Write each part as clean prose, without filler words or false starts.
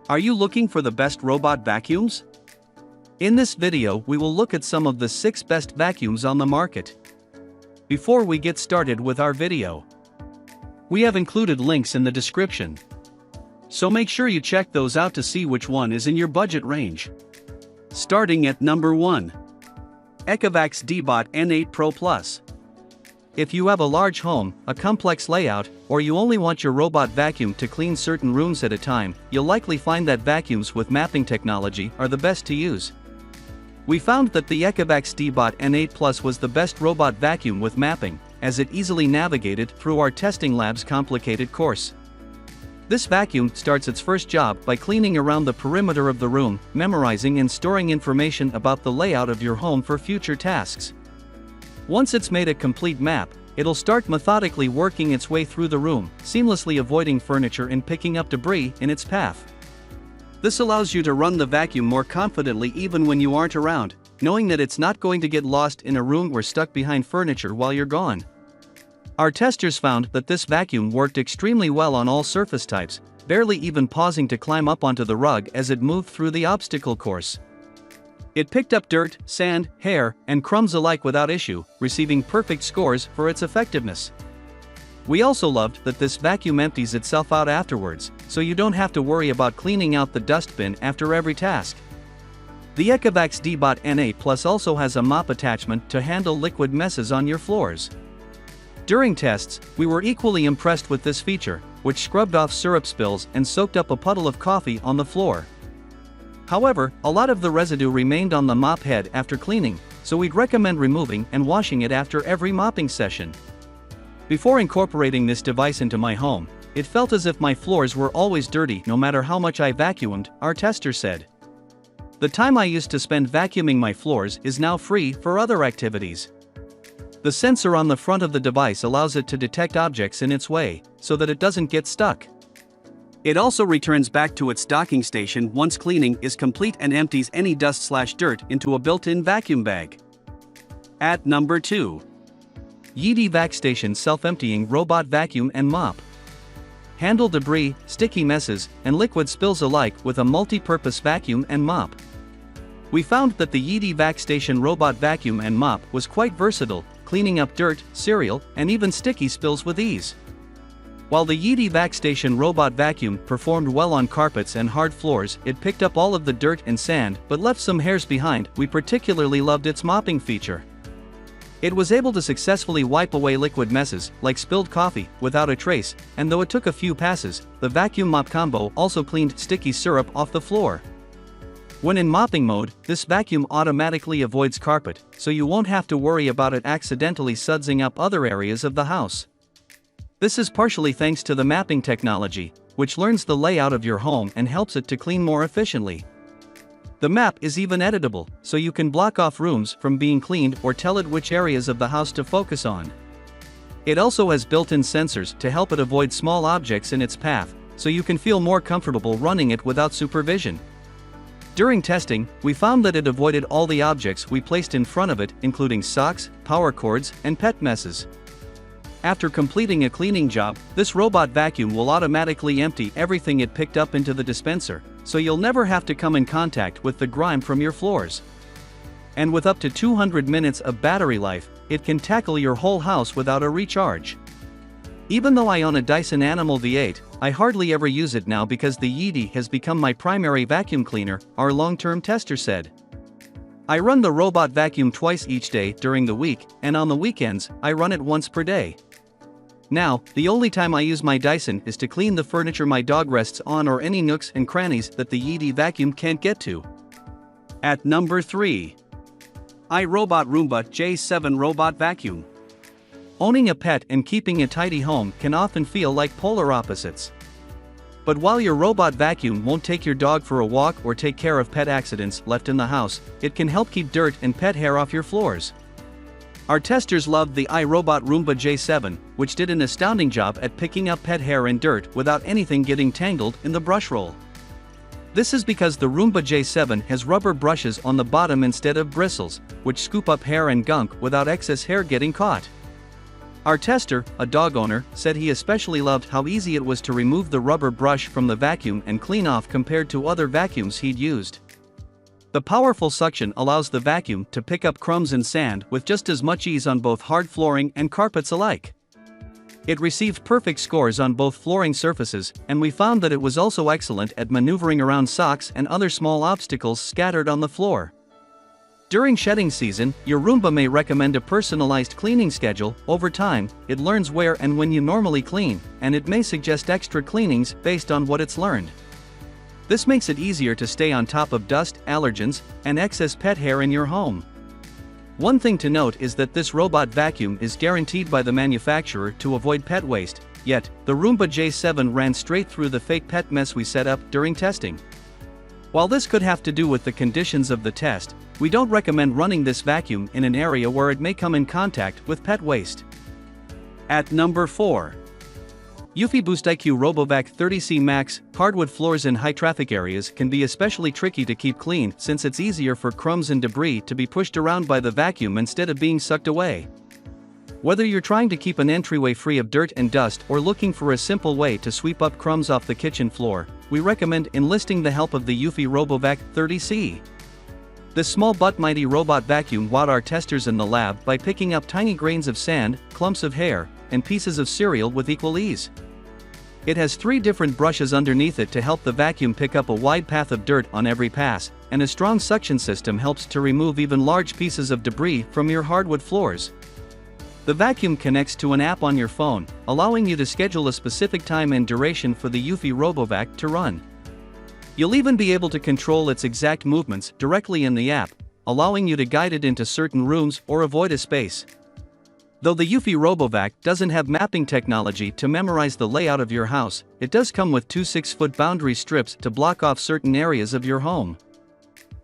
Are you looking for the best robot vacuums? In this video, we will look at some of the 6 best vacuums on the market. Before we get started with our video, we have included links in the description, so make sure you check those out to see which one is in your budget range. Starting at number 1. Ecovacs Deebot N8 Pro Plus. If you have a large home, a complex layout, or you only want your robot vacuum to clean certain rooms at a time, you'll likely find that vacuums with mapping technology are the best to use. We found that the Ecovacs Deebot N8 Plus was the best robot vacuum with mapping, as it easily navigated through our testing lab's complicated course. This vacuum starts its first job by cleaning around the perimeter of the room, memorizing and storing information about the layout of your home for future tasks. Once it's made a complete map, it'll start methodically working its way through the room, seamlessly avoiding furniture and picking up debris in its path. This allows you to run the vacuum more confidently even when you aren't around, knowing that it's not going to get lost in a room or stuck behind furniture while you're gone. Our testers found that this vacuum worked extremely well on all surface types, barely even pausing to climb up onto the rug as it moved through the obstacle course. It picked up dirt, sand, hair, and crumbs alike without issue, receiving perfect scores for its effectiveness. We also loved that this vacuum empties itself out afterwards, so you don't have to worry about cleaning out the dustbin after every task. The Ecovacs Deebot N8 Plus also has a mop attachment to handle liquid messes on your floors. During tests, we were equally impressed with this feature, which scrubbed off syrup spills and soaked up a puddle of coffee on the floor. However, a lot of the residue remained on the mop head after cleaning, so we'd recommend removing and washing it after every mopping session. Before incorporating this device into my home, it felt as if my floors were always dirty no matter how much I vacuumed, our tester said. The time I used to spend vacuuming my floors is now free for other activities. The sensor on the front of the device allows it to detect objects in its way, so that it doesn't get stuck. It also returns back to its docking station once cleaning is complete and empties any dust/dirt into a built-in vacuum bag. At number 2. Yeedi VacStation Self-Emptying Robot Vacuum and Mop. Handle debris, sticky messes, and liquid spills alike with a multi-purpose vacuum and mop. We found that the Yeedi VacStation Robot Vacuum and Mop was quite versatile, cleaning up dirt, cereal, and even sticky spills with ease. While the Yeedi VacStation Robot Vacuum performed well on carpets and hard floors, it picked up all of the dirt and sand but left some hairs behind. We particularly loved its mopping feature. It was able to successfully wipe away liquid messes, like spilled coffee, without a trace, and though it took a few passes, the vacuum mop combo also cleaned sticky syrup off the floor. When in mopping mode, this vacuum automatically avoids carpet, so you won't have to worry about it accidentally sudsing up other areas of the house. This is partially thanks to the mapping technology, which learns the layout of your home and helps it to clean more efficiently. The map is even editable, so you can block off rooms from being cleaned or tell it which areas of the house to focus on. It also has built-in sensors to help it avoid small objects in its path, so you can feel more comfortable running it without supervision. During testing, we found that it avoided all the objects we placed in front of it, including socks, power cords, and pet messes. After completing a cleaning job, this robot vacuum will automatically empty everything it picked up into the dispenser, so you'll never have to come in contact with the grime from your floors. And with up to 200 minutes of battery life, it can tackle your whole house without a recharge. Even though I own a Dyson Animal V8, I hardly ever use it now because the Yeedi has become my primary vacuum cleaner, our long-term tester said. I run the robot vacuum twice each day during the week, and on the weekends, I run it once per day. Now, the only time I use my Dyson is to clean the furniture my dog rests on or any nooks and crannies that the Yeedi vacuum can't get to. At number 3. iRobot Roomba J7 Robot Vacuum. Owning a pet and keeping a tidy home can often feel like polar opposites. But while your robot vacuum won't take your dog for a walk or take care of pet accidents left in the house, it can help keep dirt and pet hair off your floors. Our testers loved the iRobot Roomba J7, which did an astounding job at picking up pet hair and dirt without anything getting tangled in the brush roll. This is because the Roomba J7 has rubber brushes on the bottom instead of bristles, which scoop up hair and gunk without excess hair getting caught. Our tester, a dog owner, said he especially loved how easy it was to remove the rubber brush from the vacuum and clean off compared to other vacuums he'd used. The powerful suction allows the vacuum to pick up crumbs and sand with just as much ease on both hard flooring and carpets alike. It received perfect scores on both flooring surfaces, and we found that it was also excellent at maneuvering around socks and other small obstacles scattered on the floor. During shedding season, your Roomba may recommend a personalized cleaning schedule. Over time, it learns where and when you normally clean, and it may suggest extra cleanings based on what it's learned. This makes it easier to stay on top of dust, allergens, and excess pet hair in your home. One thing to note is that this robot vacuum is guaranteed by the manufacturer to avoid pet waste, yet, the Roomba J7 ran straight through the fake pet mess we set up during testing. While this could have to do with the conditions of the test, we don't recommend running this vacuum in an area where it may come in contact with pet waste. At number 4. Eufy BoostIQ RoboVac 30C Max. Hardwood floors in high-traffic areas can be especially tricky to keep clean since it's easier for crumbs and debris to be pushed around by the vacuum instead of being sucked away. Whether you're trying to keep an entryway free of dirt and dust or looking for a simple way to sweep up crumbs off the kitchen floor, we recommend enlisting the help of the Eufy RoboVac 30C. This small but mighty robot vacuum wowed our testers in the lab by picking up tiny grains of sand, clumps of hair, and pieces of cereal with equal ease. It has 3 different brushes underneath it to help the vacuum pick up a wide path of dirt on every pass, and a strong suction system helps to remove even large pieces of debris from your hardwood floors. The vacuum connects to an app on your phone, allowing you to schedule a specific time and duration for the Eufy RoboVac to run. You'll even be able to control its exact movements directly in the app, allowing you to guide it into certain rooms or avoid a space. Though the Eufy RoboVac doesn't have mapping technology to memorize the layout of your house, it does come with 2 6-foot boundary strips to block off certain areas of your home.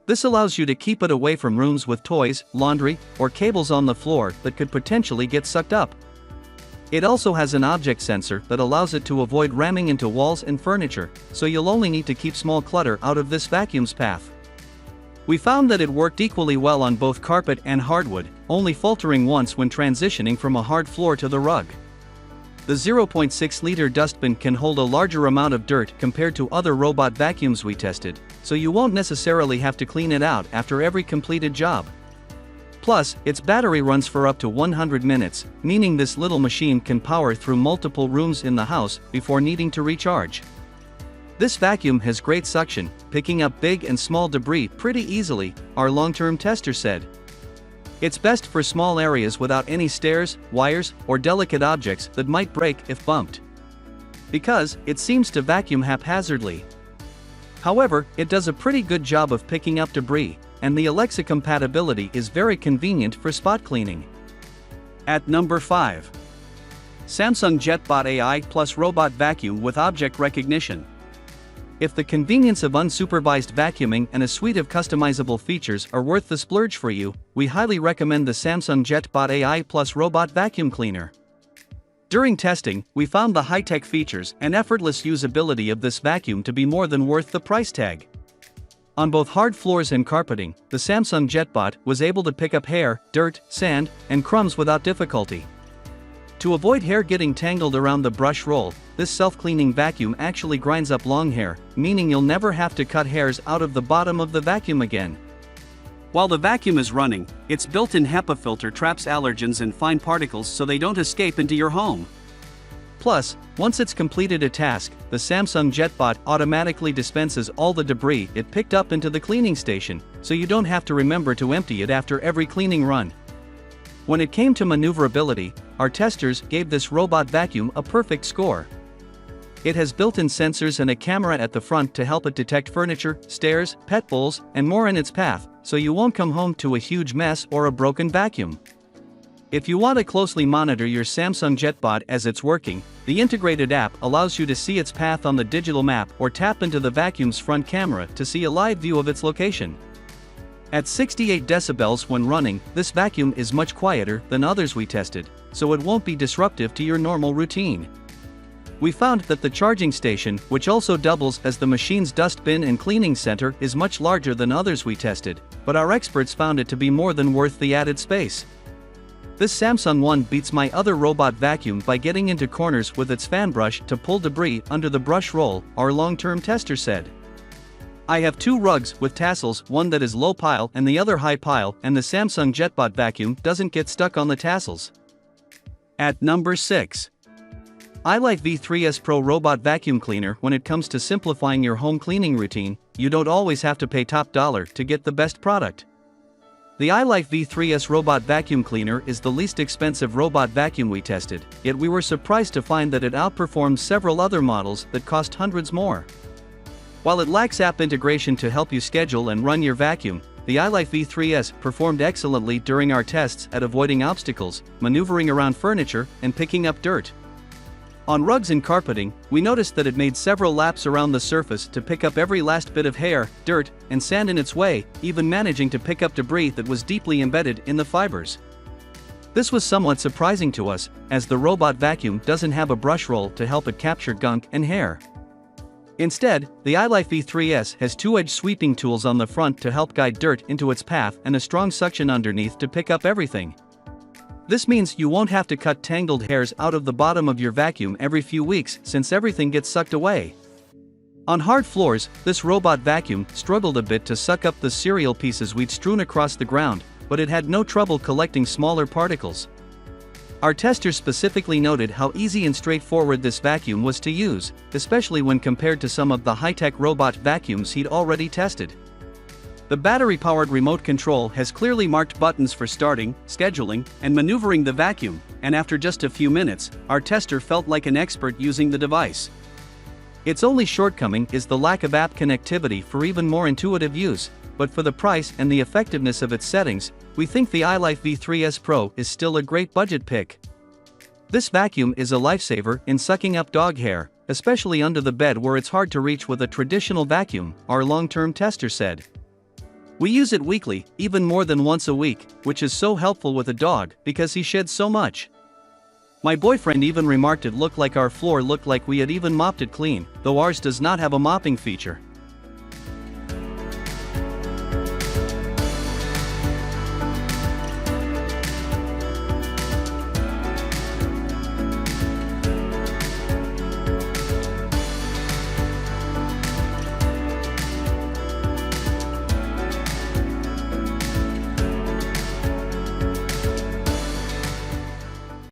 This allows you to keep it away from rooms with toys, laundry, or cables on the floor that could potentially get sucked up. It also has an object sensor that allows it to avoid ramming into walls and furniture, so you'll only need to keep small clutter out of this vacuum's path. We found that it worked equally well on both carpet and hardwood, only faltering once when transitioning from a hard floor to the rug. The 0.6-liter dustbin can hold a larger amount of dirt compared to other robot vacuums we tested, so you won't necessarily have to clean it out after every completed job. Plus, its battery runs for up to 100 minutes, meaning this little machine can power through multiple rooms in the house before needing to recharge. This vacuum has great suction, picking up big and small debris pretty easily, our long-term tester said. It's best for small areas without any stairs, wires, or delicate objects that might break if bumped. Because it seems to vacuum haphazardly. However, it does a pretty good job of picking up debris, and the Alexa compatibility is very convenient for spot cleaning. At number 5. Samsung JetBot AI Plus Robot Vacuum with Object Recognition. If the convenience of unsupervised vacuuming and a suite of customizable features are worth the splurge for you, we highly recommend the Samsung JetBot AI Plus Robot Vacuum Cleaner. During testing, we found the high-tech features and effortless usability of this vacuum to be more than worth the price tag. On both hard floors and carpeting, the Samsung JetBot was able to pick up hair, dirt, sand, and crumbs without difficulty. To avoid hair getting tangled around the brush roll, this self-cleaning vacuum actually grinds up long hair, meaning you'll never have to cut hairs out of the bottom of the vacuum again. While the vacuum is running, its built-in HEPA filter traps allergens and fine particles so they don't escape into your home. Plus, once it's completed a task, the Samsung JetBot automatically dispenses all the debris it picked up into the cleaning station, so you don't have to remember to empty it after every cleaning run. When it came to maneuverability, our testers gave this robot vacuum a perfect score. It has built-in sensors and a camera at the front to help it detect furniture, stairs, pet bowls, and more in its path, so you won't come home to a huge mess or a broken vacuum. If you want to closely monitor your Samsung JetBot as it's working, the integrated app allows you to see its path on the digital map or tap into the vacuum's front camera to see a live view of its location. At 68 decibels when running, this vacuum is much quieter than others we tested, so it won't be disruptive to your normal routine. We found that the charging station, which also doubles as the machine's dustbin and cleaning center, is much larger than others we tested, but our experts found it to be more than worth the added space. This Samsung one beats my other robot vacuum by getting into corners with its fan brush to pull debris under the brush roll, our long-term tester said. I have two rugs with tassels, one that is low pile and the other high pile, and the Samsung JetBot vacuum doesn't get stuck on the tassels. At number 6. iLife V3S Pro Robot Vacuum Cleaner. When it comes to simplifying your home cleaning routine, you don't always have to pay top dollar to get the best product. The iLife V3S Robot Vacuum Cleaner is the least expensive robot vacuum we tested, yet we were surprised to find that it outperforms several other models that cost hundreds more. While it lacks app integration to help you schedule and run your vacuum, the iLife V3S performed excellently during our tests at avoiding obstacles, maneuvering around furniture, and picking up dirt. On rugs and carpeting, we noticed that it made several laps around the surface to pick up every last bit of hair, dirt, and sand in its way, even managing to pick up debris that was deeply embedded in the fibers. This was somewhat surprising to us, as the robot vacuum doesn't have a brush roll to help it capture gunk and hair. Instead, the iLife V3S has two-edged sweeping tools on the front to help guide dirt into its path and a strong suction underneath to pick up everything. This means you won't have to cut tangled hairs out of the bottom of your vacuum every few weeks since everything gets sucked away. On hard floors, this robot vacuum struggled a bit to suck up the cereal pieces we'd strewn across the ground, but it had no trouble collecting smaller particles. Our testers specifically noted how easy and straightforward this vacuum was to use, especially when compared to some of the high-tech robot vacuums he'd already tested. The battery-powered remote control has clearly marked buttons for starting, scheduling, and maneuvering the vacuum, and after just a few minutes, our tester felt like an expert using the device. Its only shortcoming is the lack of app connectivity for even more intuitive use, but for the price and the effectiveness of its settings, we think the iLife V3S Pro is still a great budget pick. This vacuum is a lifesaver in sucking up dog hair, especially under the bed where it's hard to reach with a traditional vacuum, our long-term tester said. We use it weekly, even more than once a week, which is so helpful with a dog because he sheds so much. My boyfriend even remarked it looked like our floor looked like we had even mopped it clean, though ours does not have a mopping feature.